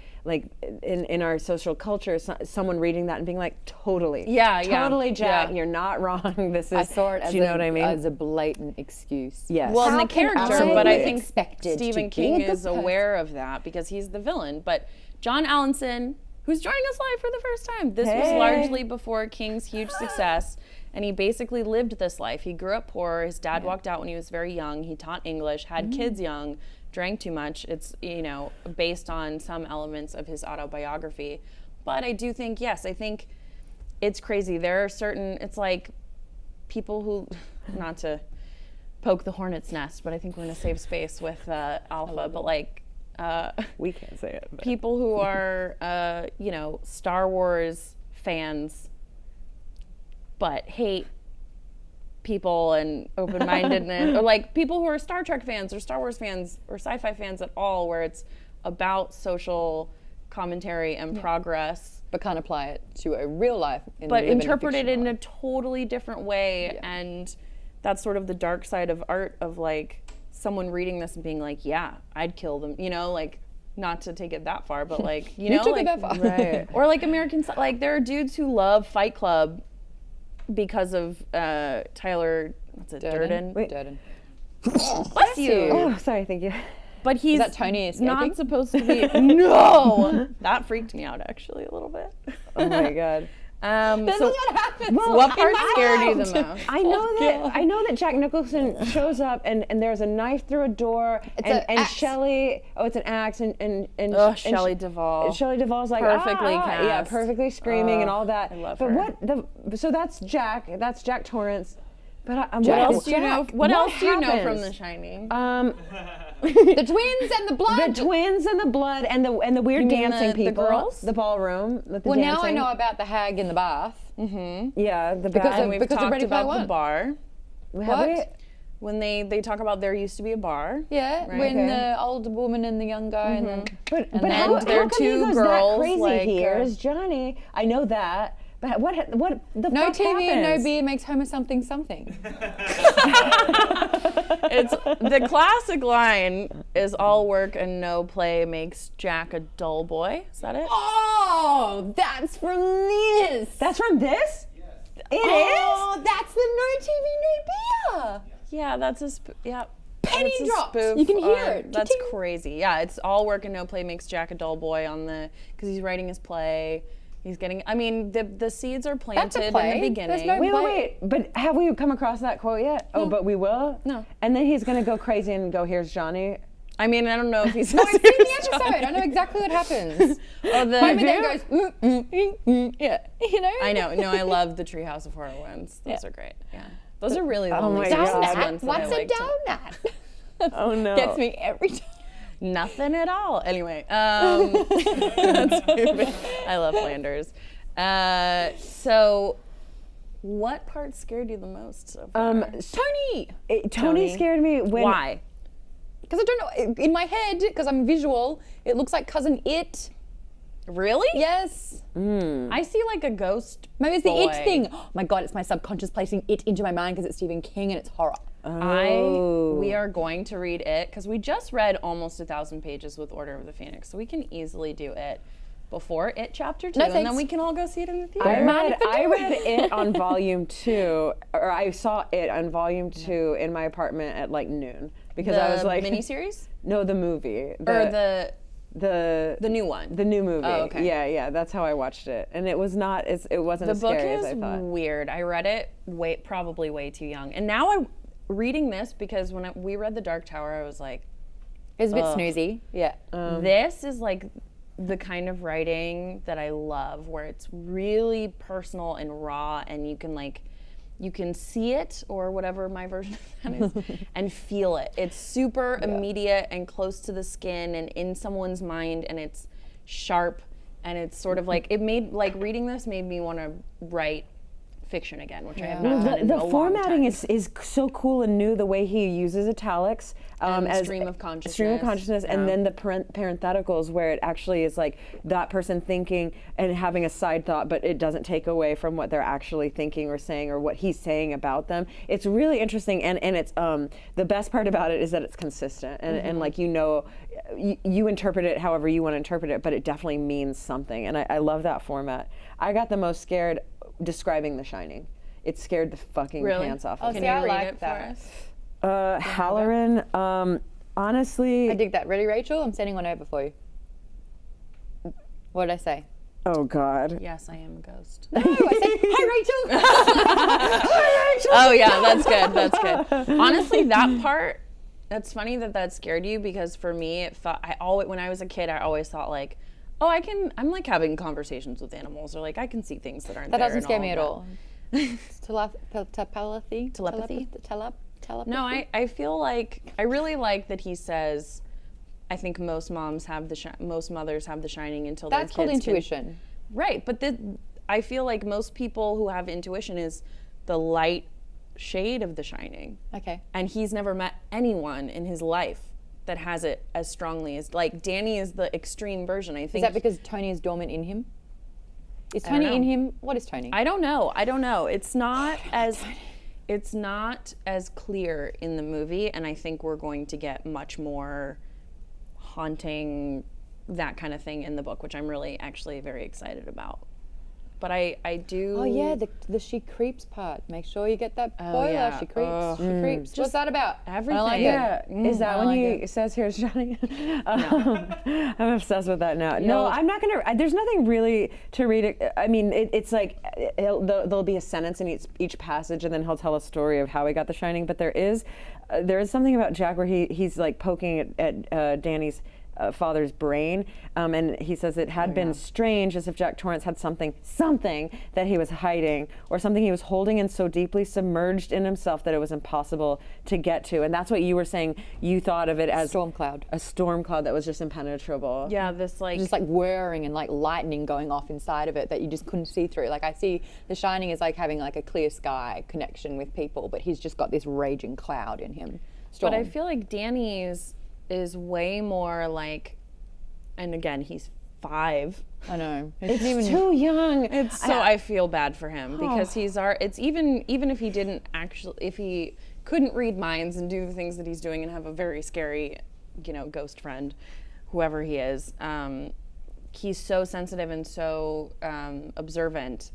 in our social culture, someone reading that and being like, totally. Totally, Jack, you're not wrong. This is, I saw it as, what I mean? As a blatant excuse. Yes. Well, in the character, but I think expected Stephen King is aware of that because he's the villain. But John Allinson, who's joining us live for the first time, this was largely before King's huge success. And he basically lived this life. He grew up poor. His dad walked out when he was very young. He taught English, had kids young, drank too much. It's, based on some elements of his autobiography. But I do think, I think it's crazy. There are certain, it's like people who, not to poke the hornet's nest, but I think we're in a safe space with Alpha, but we can't say it. But. People who are, Star Wars fans, but hate people and open-mindedness, or people who are Star Trek fans or Star Wars fans or sci-fi fans at all, where it's about social commentary and progress. But can't apply it to a real life. But interpret it in a totally different way. Yeah. And that's sort of the dark side of art, of someone reading this and being like, yeah, I'd kill them, not to take it that far, but you took it that far. Right. Or American, there are dudes who love Fight Club because of Tyler, what's it, Durden? Wait. Durden. Bless you. Oh, sorry, thank you. But he's Is that Tony escaping? Not supposed to be. No, that freaked me out actually a little bit. Oh my god. This is what happens. Well, what part scared you the most? I know that Jack Nicholson shows up and there's a knife through a door, and Shelley. Oh, it's an axe, and Shelley Duvall. Shelley Duvall's perfectly cast. Yeah, perfectly screaming and all that. I love but her. So that's Jack. That's Jack Torrance. But what else do you know? What else do you know from The Shining? The twins and the blood. The twins and the blood and the weird You mean dancing the people. girls? The ballroom. With the Well, now I dancing. know about the hag in the bath. Yeah, the Because bad. And we've Because of talked Ready Player about the One. bar. Have What? we? When they talk about there used to be a bar. Yeah, Right. when Okay. the old woman and the young guy and then. But then how, there are how come two he goes girls, that crazy like, here is Johnny? I know that. But what the No fuck TV, happens? no beer makes Homer something something. It's the classic line is all work and no play makes Jack a dull boy. Is that it? Oh, that's from this. That's from this? It Oh, that's the No TV, No Beer. Yeah, that's a yeah. Penny that's a drops. spoof You can hear on- it. That's Cha-ching. crazy. Yeah, it's all work and no play makes Jack a dull boy on the because he's writing his play. He's getting. I mean, the seeds are planted in play. the There's beginning. no- Wait. But have we come across that quote yet? Oh, but we will? No. And then he's going to go crazy and go, here's Johnny. I mean, I don't know if he's. No, I've seen the episode. I know exactly what happens. Oh, the, Homer then goes, yeah, you know? I know. No, I love the Treehouse of Horror ones. Those are great. Yeah, those are really the Oh only my Simpsons God. ones that I What's a like to- donut? Oh, no. Gets me every time. Nothing at all. Anyway, that's stupid. I love Flanders. So, what part scared you the most so far? Tony! Tony scared me when. Why? Because I don't know, in my head, because I'm visual, it looks like Cousin It. Really? Yes. I see like a ghost. Maybe it's the boy. It thing. Oh my God, it's my subconscious placing It into my mind because it's Stephen King and it's horror. We are going to read it because we just read almost 1,000 pages with Order of the Phoenix, so we can easily do it before it chapter 2, No, and then thanks. we can all go see it in the theater. I read it on volume 2, or I saw it on volume 2 in my apartment at like noon because I was The like, miniseries no, the movie, or the new one. the new movie. Oh, okay. Yeah, that's how I watched it, and it was not. It wasn't The as book scary is as I thought. weird. I read it probably way too young, and now I'm reading this because when we read The Dark Tower, I was like, It's a bit snoozy. Yeah. this is like the kind of writing that I love, where it's really personal and raw, and you can see it, or whatever my version of that is, and feel it. It's super immediate and close to the skin and in someone's mind, and it's sharp, and it's sort of like reading this made me want to write fiction again, which I have not done in The a long formatting time. is so cool and new. The way he uses italics And as stream of consciousness. stream of consciousness, and Yeah. then the parentheticals where it actually is like that person thinking and having a side thought, but it doesn't take away from what they're actually thinking or saying or what he's saying about them. It's really interesting, and it's the best part about it is that it's consistent and like you interpret it however you want to interpret it, but it definitely means something, and I love that format. I got the most scared describing The Shining. It scared the fucking Really? pants off Oh, of Can me. see, you I read like it that. for us? Halloran, honestly, I dig that. Ready, Rachel? I'm sending one over for you. What did I say? oh God. Yes, I am a ghost. Oh, I said, hi, Rachel. Oh yeah, that's good. That's good. Honestly, that part. That's funny that scared you because for me, it felt. When I was a kid, I always thought like, oh, I'm like having conversations with animals, or like I can see things that aren't. That there doesn't and scare me of at that. all. It's telepathy. Telepathy? Telepathy. No, I feel like I really like that he says. I think most mothers have the shining until That's their called kids intuition. Right, but I feel like most people who have intuition is the light shade of the shining. Okay. And he's never met anyone in his life that has it as strongly as like Danny is the extreme version. I think Is that because Tony is dormant in him? Is don't Tony in know. him? What is Tony? I don't know. It's not as clear in the movie, and I think we're going to get much more haunting, that kind of thing in the book, which I'm really actually very excited about. But I do. Oh yeah, the she creeps part. Make sure you get that spoiler. yeah. She creeps. She creeps. What's that about? everything. I like Yeah, it. is that I when like he it. says here's Johnny? I'm obsessed with that now. No, know- I'm not gonna. There's nothing really to read it. I mean, it's like there'll be a sentence in each passage, and then he'll tell a story of how he got The Shining. But there is something about Jack where he's like poking at Danny's father's brain, and he says it had been strange, as if Jack Torrance had something that he was hiding, or something he was holding in so deeply submerged in himself that it was impossible to get to. And that's what you were saying. You thought of it as Storm cloud. a storm cloud that was just impenetrable. Yeah, this like Just like whirring and like lightning going off inside of it that you just couldn't see through. Like I see The Shining as like having like a clear sky connection with people, but he's just got this raging cloud in him. Storm. But I feel like Danny's is way more like, and again, he's 5. I know. It's too young. So I feel bad for him because it's even if he didn't actually, if he couldn't read minds and do the things that he's doing and have a very scary, ghost friend, whoever he is, he's so sensitive and so observant.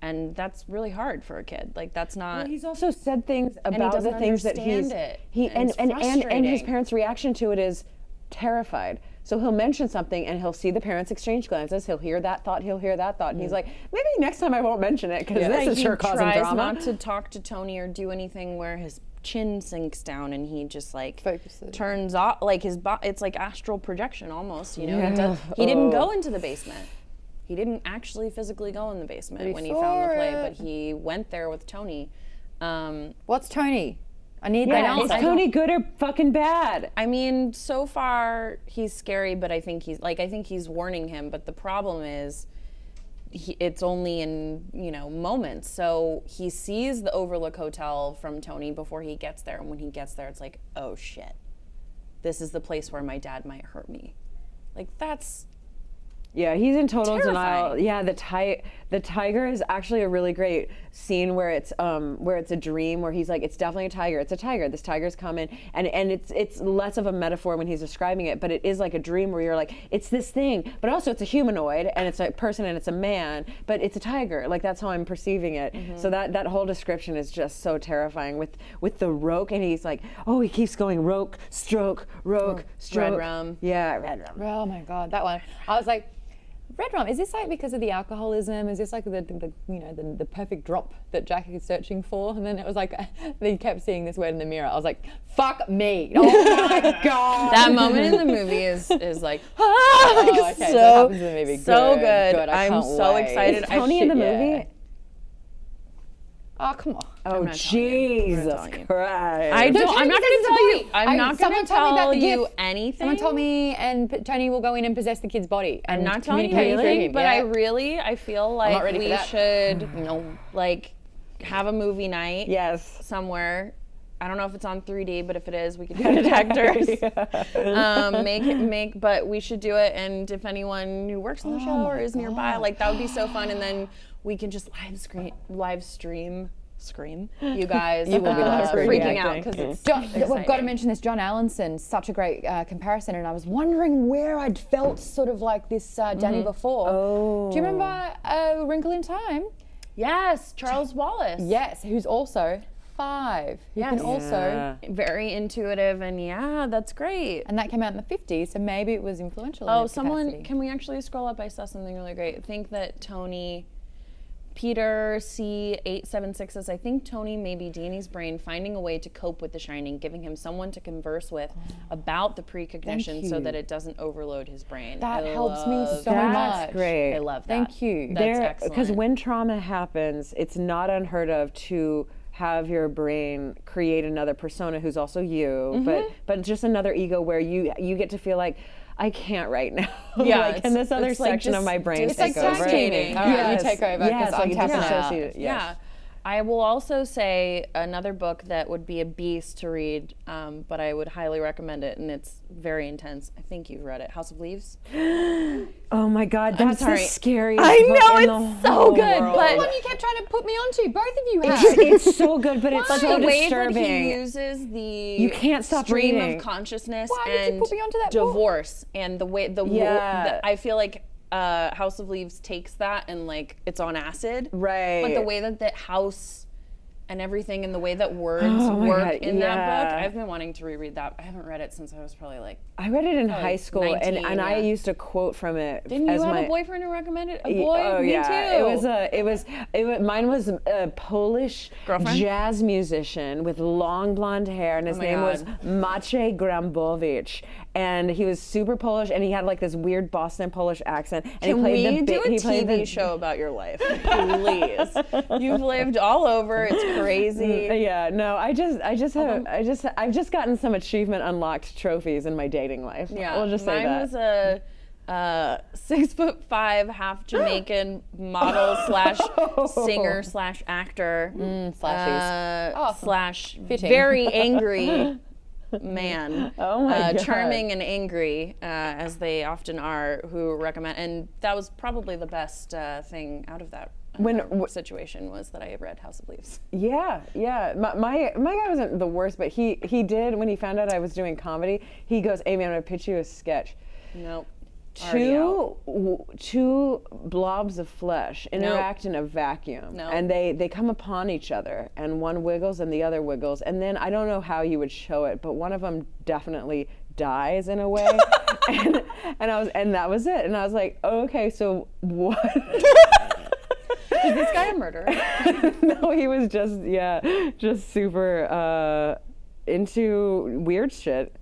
And that's really hard for a kid. Like that's not. Well, he's also said things about doesn't the things that understand it. And it's and his frustrating. parents' reaction to it is terrified. So he'll mention something and he'll see the parents exchange glances. He'll hear that thought. And he's like, maybe next time I won't mention it because this is sure causing drama. He tries not to talk to Tony or do anything where his chin sinks down and he just like focuses. Turns off like it's like astral projection almost. He didn't go into the basement. He didn't actually physically go in the basement when he found the play, but he went there with Tony. What's Tony? I need Yeah, that. is Tony good or fucking bad? I mean, so far he's scary, but I think he's warning him. But the problem is, it's only in moments. So he sees the Overlook Hotel from Tony before he gets there, and when he gets there, it's like, oh shit, this is the place where my dad might hurt me. Like that's. Yeah, he's in total denial. Terrifying. Yeah, the tiger is actually a really great scene where it's a dream where he's like, it's definitely a tiger. It's a tiger. This tiger's coming, and it's less of a metaphor when he's describing it, but it is like a dream where you're like, it's this thing, but also it's a humanoid and it's a person and it's a man, but it's a tiger. Like that's how I'm perceiving it. Mm-hmm. So that whole description is just so terrifying with the roke, and he's like, oh, he keeps going roke, stroke, roke, stroke. Red rum. Yeah, red rum. Oh my God, that one. I was like, red rum, is this like because of the alcoholism? Is this like the perfect drop that Jack is searching for? And then it was like, he kept seeing this word in the mirror. I was like, fuck me. Oh my God. That moment in the movie is like, Oh, okay, so that happens in the movie. So good. Good. I I'm can't so wait. excited. Is Tony in the movie? Yeah. Oh, come on. Oh, not telling you. I'm Jesus not telling you. Christ. I'm not Tony going says to tell you. it's a I'm body. not going Someone to told me about tell the you gift. anything. Someone told me, and Tony will go in and possess the kid's body. I'm and not telling you communicate through anything, him. but Yeah. I feel not like ready for we that. should, like, have a movie night Yes. somewhere. I don't know if it's on 3D, but if it is, we could do detectors. But we should do it. And if anyone who works on the show or is nearby, like that would be so fun. And then we can just live stream you guys. You will be live streaming. freaking out because it's We've got to exciting. mention this. John Allenson, such a great comparison, and I was wondering where I'd felt sort of like this Danny before. Oh. Do you remember Wrinkle in Time? Yes, Charles Wallace. Yes, who's also 5. Who can Yes. also, Very intuitive, and yeah, that's great. and that came out in the 50s, so maybe it was influential. in Oh, its someone, capacity. can we actually scroll up? I saw something really great. I think that Peter C876 says, I think Tony may be Danny's brain finding a way to cope with The Shining, giving him someone to converse with about the precognition so you. that it doesn't overload his brain. That I helps me love so that. much. That's great. I love that. Thank you. That's excellent. Because when trauma happens, it's not unheard of to have your brain create another persona who's also you, but just another ego where you get to feel like, I can't right now. Yeah, like, can this other it's like section of just my brain It's take like over? dissociating. All right, you take over, 'cause I'm tapping out. disassociate. Yes. Yeah. I will also say another book that would be a beast to read, but I would highly recommend it, and it's very intense. I think you've read it, House of Leaves. Oh my God, that's the sorry. scariest I book know, in it's the so whole good, world. but- The one you kept trying to put me onto. Both of you have. It's so good, but it's But so the way disturbing. that he uses the You can't stop stream reading. of consciousness Why did you and put me onto that book? divorce and the way Yeah. I feel like House of Leaves takes that and like it's on acid. Right. But the way that the house and everything, and the way that words Oh my work God, in that book. yeah. I've been wanting to reread that. I haven't read it since I was probably like. I read it in Probably high school, 19, and I yeah. used a quote from it. Didn't as you have my, a boyfriend who recommended a Y- boy? Oh Me yeah, too. it was. Mine was a Polish Girlfriend? jazz musician with long blonde hair, and his my name was God. Maciej Grambowicz, and he was super Polish, and he had like this weird Boston Polish accent, and Can he played we the do a he played TV the, show about your life, please? You've lived all over. It's crazy. Yeah, no, I've just gotten some achievement unlocked trophies in my dating life. Yeah, we'll just say mine that. was a 6'5", half Jamaican model slash singer slash actor Slashies. Oh, slash fitting. very angry man. Oh my God. Charming and angry, as they often are, who recommend. And that was probably the best thing out of that. Situation was that I had read House of Leaves. Yeah. My guy wasn't the worst, but he did, when he found out I was doing comedy, he goes, Amy, I'm gonna pitch you a sketch. Nope. Already out. Two blobs of flesh interact in a vacuum, Nope. and they come upon each other, and one wiggles and the other wiggles, and then I don't know how you would show it, but one of them definitely dies in a way, and that was it, and I was like, oh, okay, so what? Is this guy a murderer? No, he was just super into weird shit.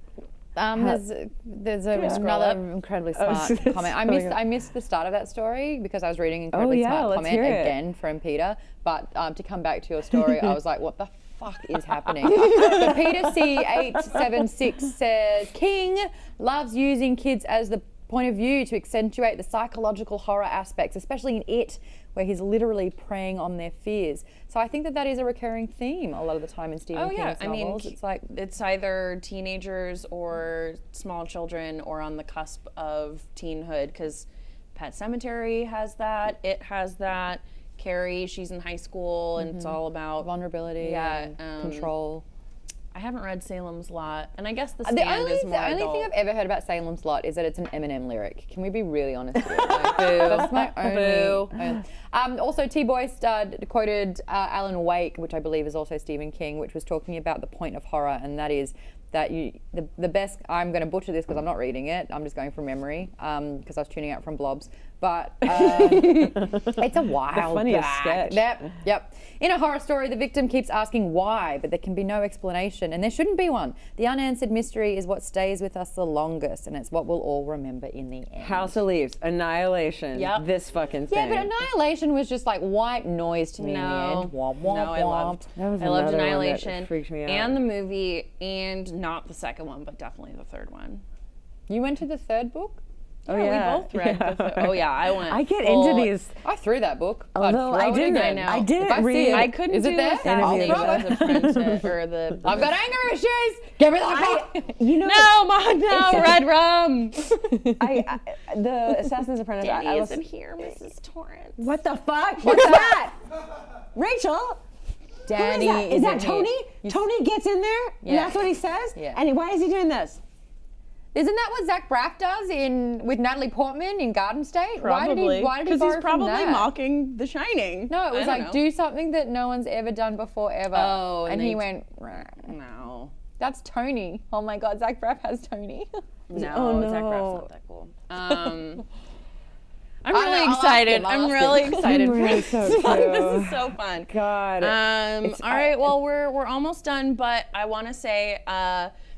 There's another incredibly smart it's comment. so I missed the start of that story because I was reading incredibly smart let's comment hear it. again from Peter. But to come back to your story, I was like, what the fuck is happening? But Peter C876 says, King loves using kids as the point of view to accentuate the psychological horror aspects, especially in It, where he's literally preying on their fears. So I think that is a recurring theme a lot of the time in Stephen King's novels. It's like it's either teenagers or small children or on the cusp of teenhood, because Pet Sematary has that, It has that, Carrie, she's in high school, and it's all about vulnerability, and control. I haven't read Salem's Lot, and I guess The The Stand is more only adult. thing I've ever heard about Salem's Lot is that it's an Eminem lyric. Can we be really honest with you? Like, that's my only. Also, T-Boy quoted Alan Wake, which I believe is also Stephen King, which was talking about the point of horror, and that is that the best. I'm going to butcher this because I'm not reading it. I'm just going from memory because I was tuning out from blobs. But it's a while funniest back. sketch. Yep. In a horror story, the victim keeps asking why, but there can be no explanation, and there shouldn't be one. The unanswered mystery is what stays with us the longest, and it's what we'll all remember in the end. House of Leaves, Annihilation, Yep. this fucking thing. Yeah, but Annihilation was just like white noise to me in the end. Womp, womp, No, I loved. That was I loved another one that Annihilation, freaked me out. and the movie, and not the second one, but definitely the third one. You went to the third book? Oh, Yeah, yeah. we both read. Oh yeah, I went. I get full- into these. I threw that book. Although I'd I throw it didn't, again. now. I If I didn't see read. it, I couldn't Is it do there? Assassination Apprentice or the. I've got anger issues. Give me that book. You know, No, Mom, no, Red Rum. the Assassin's Apprentice. Danny I was, isn't here, Mrs. Torrance. what the fuck? What's that? Rachel. Danny, Who is that isn't Tony? here. Tony gets in there, Yeah. and that's what he says. Yeah. And why is he doing this? Isn't that what Zach Braff does with Natalie Portman in Garden State? Probably. Why did he Because borrow he's probably from that? mocking The Shining. No, it was I like, don't know. do something that no one's ever done before, ever. Oh, and and he they- went, No. that's Tony. Oh my God, Zach Braff has Tony. No, Oh, Zach no. Braff's not that cool. I'm I really know, I'll ask excited. him, I'll I'm ask really him. excited for Really this so one. too. This is so fun. God. All right, well, we're almost done, but I want to say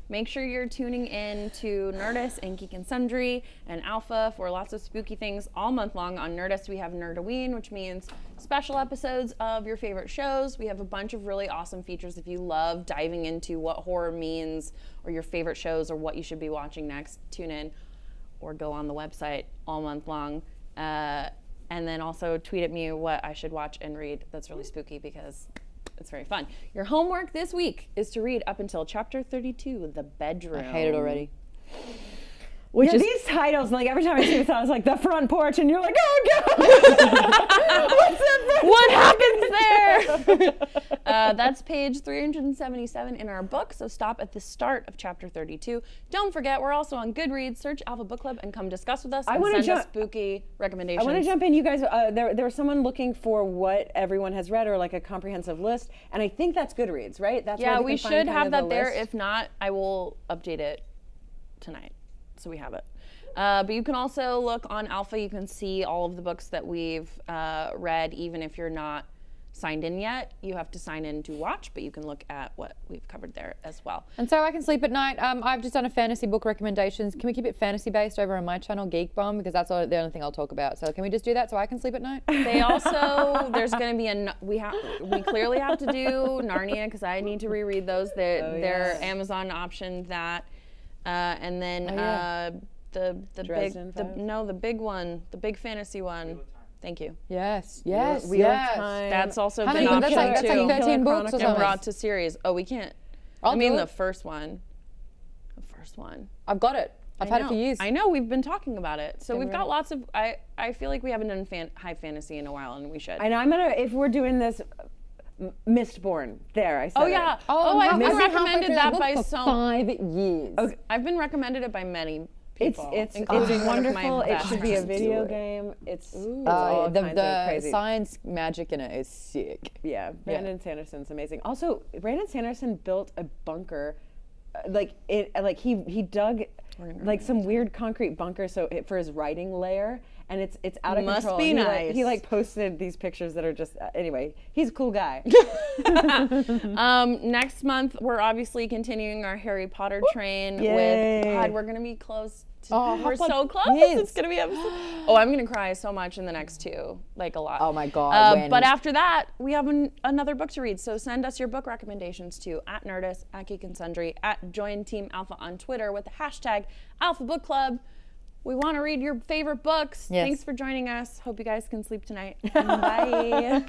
make sure you're tuning in to Nerdist and Geek and Sundry and Alpha for lots of spooky things all month long. On Nerdist, we have Nerdoween, which means special episodes of your favorite shows. We have a bunch of really awesome features if you love diving into what horror means or your favorite shows or what you should be watching next. Tune in or go on the website all month long. And then also tweet at me what I should watch and read that's really spooky because it's very fun. Your homework this week is to read up until chapter 32, The Bedroom. I hate it already. Which these titles, like every time I see this, I was like, the front porch, and you're like, oh God! What's that? What happens there? That's page 377 in our book, so stop at the start of chapter 32. Don't forget, we're also on Goodreads. Search Alpha Book Club and come discuss with us and send us spooky recommendations. I want to jump in. You guys, there was someone looking for what everyone has read or like a comprehensive list, and I think that's Goodreads, right? That's where we can find should kind have of that the there. list. If not, I will update it tonight, so we have it. But you can also look on Alpha. You can see all of the books that we've read, even if you're not signed in yet. You have to sign in to watch, but you can look at what we've covered there as well. And so I can sleep at night. I've just done a fantasy book recommendations. Can we keep it fantasy based over on my channel, Geek Bomb? Because that's the only thing I'll talk about. So can we just do that so I can sleep at night? They also, there's going to be we clearly have to do Narnia because I need to reread those. They're Amazon optioned that, and then the big one, the big fantasy one. Thank you. Yes. Wheel of Time. That's also How been many? optioned That's too. like 13 books or And something. brought to series. Oh, we can't. I'll do the it. first one. The first one. I've got it. I've had it for years. I know, we've been talking about it. So we've got lots of, I feel like we haven't done high fantasy in a while, and we should. And I'm gonna, if we're doing this, Mistborn. There, I said Oh yeah. it. I've been halfway recommended through that book by for so. 5 years. Okay. I've been recommended it by many people. It's including one of my wonderful. It best should be a friends. video game. It's all kinds of The crazy. science magic in it is sick. Yeah, Brandon Sanderson's amazing. Also, Brandon Sanderson built a bunker, he dug like some weird concrete bunker for his writing lair, and it's out of Must control. be He nice. he posted these pictures that are just anyway. He's a cool guy. Next month, we're obviously continuing our Harry Potter train Yay. with God. We're gonna be close. We're so close. Yes. It's gonna be episode. Oh, I'm gonna cry so much in the next two, like a lot. Oh my God, But after that, we have another book to read. So send us your book recommendations to @Nerdist, @Geek and Sundry, @Join Team Alpha on Twitter with the hashtag Alpha Book Club. We want to read your favorite books. Yes. Thanks for joining us. Hope you guys can sleep tonight. Bye.